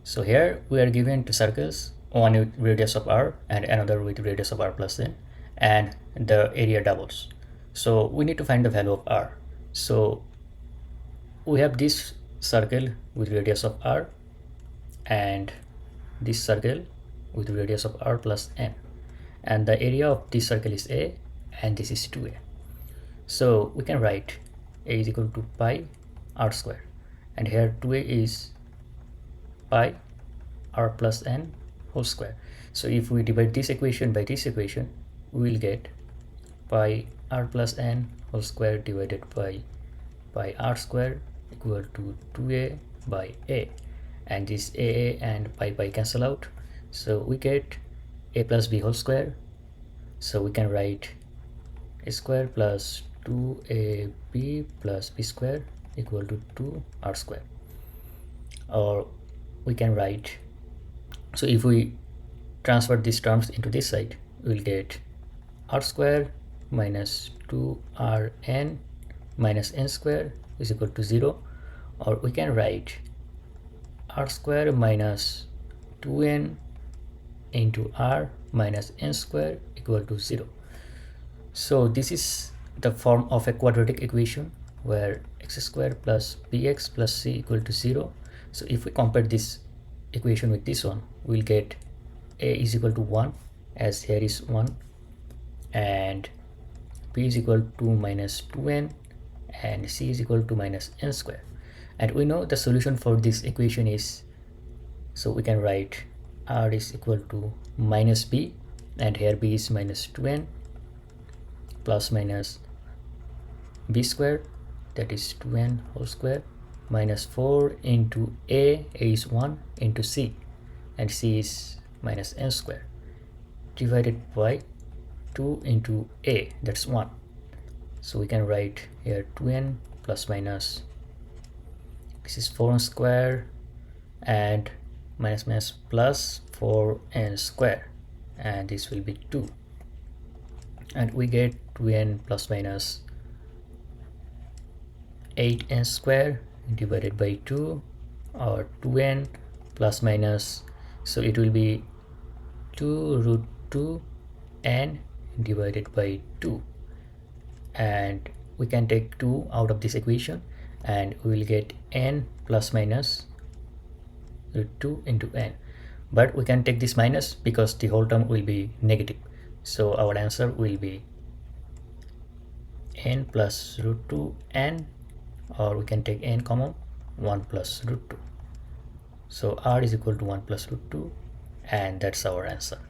So here we are given two circles, one with radius of r and another with radius of r plus n, and the area doubles. So we need to find the value of r. So we have this circle with radius of r and this circle with radius of r plus n, and the area of this circle is a and this is 2a. So we can write a is equal to pi r square, and here 2a is pi r plus n whole square. So if we divide this equation by this equation, we will get pi r plus n whole square divided by pi r square equal to 2a by a, and this a and pi cancel out, so we get a plus b whole square. So we can write a square plus 2ab plus b square equal to 2r square. Or we can write, so if we transfer these terms into this side, we will get r square minus 2rn minus n square is equal to 0. Or we can write r square minus 2n into r minus n square equal to 0. So this is the form of a quadratic equation where x square plus bx plus c equal to 0. So if we compare this equation with this one, we'll get a is equal to 1, as here is 1, and b is equal to minus 2n, and c is equal to minus n square. And we know the solution for this equation is, so we can write r is equal to minus b, and here b is minus 2n plus minus b square, that is 2n whole square, minus 4 into a is 1 into c, and c is minus n square, divided by 2 into a, that's 1. So we can write here 2n plus minus, this is 4n square, and minus minus plus 4n square, and this will be 2, and we get 2n plus minus 8n square divided by 2, or 2n plus minus, so it will be 2 root 2 n divided by 2, and we can take 2 out of this equation, and we will get n plus minus root 2 into n. But we can take this minus because the whole term will be negative, so our answer will be n plus root 2 n, or we can take n common, 1 plus root 2. So r is equal to 1 plus root 2, and that's our answer.